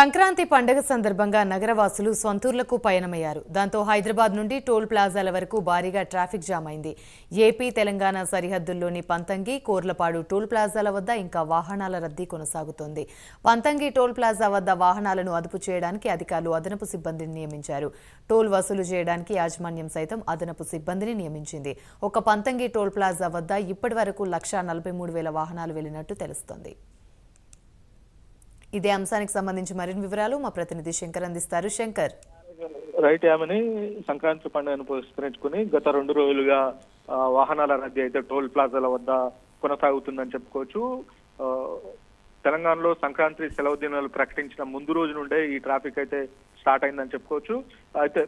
సంక్రాంతి పండుగ సందర్భంగా నగరవాసులు సొంతూర్లకు పయనమయ్యారు. దాంతో హైదరాబాద్ నుండి టోల్ ప్లాజాల వరకు భారీగా ట్రాఫిక్ జామ్ అయింది. ఏపీ తెలంగాణ సరిహద్దుల్లోని పంతంగి, కోర్లపాడు టోల్ ప్లాజాల వద్ద ఇంకా వాహనాల రద్దీ కొనసాగుతోంది. పంతంగి టోల్ ప్లాజా వద్ద వాహనాలను అదుపు చేయడానికి అధికారులు అదనపు సిబ్బందిని నియమించారు. టోల్ వసూలు చేయడానికి యాజమాన్యం సైతం అదనపు సిబ్బందిని నియమించింది. ఒక పంతంగి టోల్ ప్లాజా వద్ద ఇప్పటి వరకు 1,43,000 వాహనాలు వెళ్లినట్టు తెలుస్తోంది. ఇదే అంశానికి సంబంధించి మరిన్ని వివరాలు మా ప్రతినిధి శంకర్ అందిస్తారు. శంకర్, రైట్ యామని సంక్రాంతి పండుగను పురస్కరించుకుని గత 2 రోజులుగా వాహనాల రద్దీ అయితే టోల్ ప్లాజాల వద్ద కొనసాగుతుందని చెప్పుకోవచ్చు. తెలంగాణలో సంక్రాంతి సెలవు దినాలు ప్రకటించిన ముందు రోజు నుండే ఈ ట్రాఫిక్ అయితే స్టార్ట్ అయిందని చెప్పుకోవచ్చు. అయితే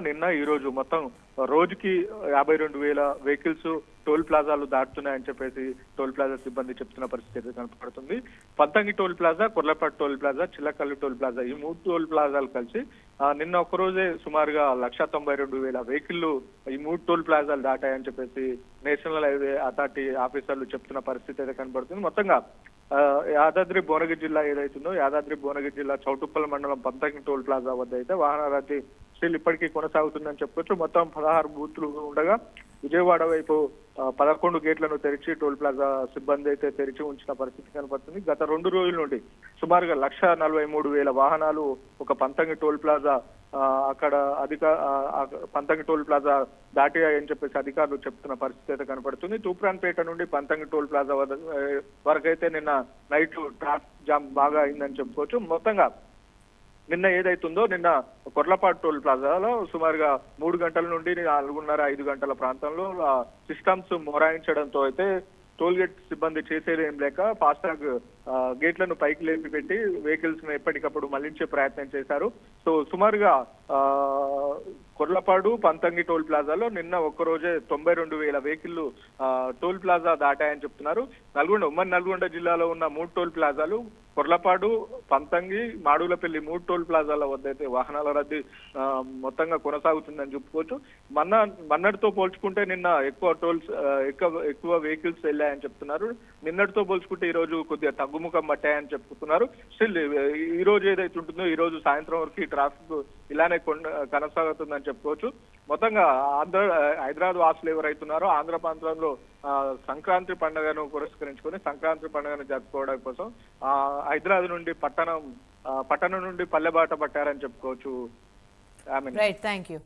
నిన్న ఈ రోజు మొత్తం రోజుకి 52,000 వెహికల్స్ టోల్ ప్లాజాలు దాటుతున్నాయని చెప్పేసి టోల్ ప్లాజా సిబ్బంది చెప్తున్న పరిస్థితి కనపడుతుంది. Panthangi toll plaza, Korlapatu toll plaza, Chillakallu toll plaza ఈ 3 టోల్ ప్లాజాలు కలిసి నిన్న ఒక్కరోజే సుమారుగా 192,000 వెహికల్ ఈ 3 టోల్ ప్లాజాలు దాటాయని చెప్పేసి నేషనల్ హైవే అథారిటీ ఆఫీసర్లు చెప్తున్న పరిస్థితి అయితే కనబడుతుంది. మొత్తంగా యాదాద్రి భువనగిరి జిల్లా ఏదైతుందో యాదాద్రి భువనగిరి జిల్లా చౌటుప్పల్ మండలం పంతంగి టోల్ ప్లాజా వద్ద అయితే వాహన రద్దీ స్టిల్ ఇప్పటికీ కొనసాగుతుందని చెప్పుకోవచ్చు. మొత్తం 16 బూత్లు ఉండగా విజయవాడ వైపు 11 గేట్లను తెరిచి టోల్ ప్లాజా సిబ్బంది అయితే తెరిచి ఉంచిన పరిస్థితి కనపడుతుంది. గత 2 రోజుల నుండి సుమారుగా 1,43,000 వాహనాలు ఒక పంతంగి టోల్ ప్లాజా అక్కడ పంతంగి టోల్ ప్లాజా దాటాయని చెప్పేసి అధికారులు చెప్తున్న పరిస్థితి అయితే కనపడుతుంది. తూప్రాన్పేట నుండి పంతంగి టోల్ ప్లాజా వరకైతే నిన్న నైట్ ట్రాఫిక్ జామ్ బాగా అయిందని చెప్పుకోవచ్చు. మొత్తంగా నిన్న ఏదైతుందో నిన్న కొర్లపాటు టోల్ ప్లాజాలో సుమారుగా 3 గంటల నుండి 4:30-5 గంటల ప్రాంతంలో సిస్టమ్స్ మొరాయించడంతో అయితే టోల్ గేట్ సిబ్బంది చేసేది ఏం లేక ఫాస్టాగ్ గేట్లను పైకి లేపి పెట్టి వెహికల్స్ ను ఎప్పటికప్పుడు మళ్లించే ప్రయత్నం చేశారు. సో సుమారుగా కొర్లపాడు పంతంగి టోల్ ప్లాజాలో నిన్న ఒక్కరోజే 92,000 వెహికల్ టోల్ ప్లాజా దాటాయని చెప్తున్నారు. ఉమ్మడి నల్గొండ జిల్లాలో ఉన్న 3 టోల్ ప్లాజాలు కొర్లపాడు, పంతంగి, మాడుగులపల్లి 3 టోల్ ప్లాజాల వద్ద అయితే వాహనాల రద్దీ మొత్తంగా కొనసాగుతుందని చెప్పుకోవచ్చు. మొన్నటితో పోల్చుకుంటే నిన్న ఎక్కువ వెహికల్స్ వెళ్ళాయని చెప్తున్నారు. నిన్నటితో పోల్చుకుంటే ఈ రోజు కొద్దిగా తగ్గుముఖం పట్టాయని చెప్పుతున్నారు. స్టిల్ ఈ రోజు ఏదైతే ఉంటుందో ఈ రోజు సాయంత్రం వరకు ట్రాఫిక్ ఇలానే కొనసాగుతుందని చెప్పుకోవచ్చు. మొత్తంగా హైదరాబాద్ వాసులు ఎవరైతున్నారో ఆంధ్ర ప్రాంతంలో సంక్రాంతి పండుగను పురస్కరించుకొని సంక్రాంతి పండుగను జరుపుకోవడం కోసం హైదరాబాద్ నుండి పట్టణం నుండి పల్లెబాట పట్టారని చెప్పుకోవచ్చు. Right, thank you.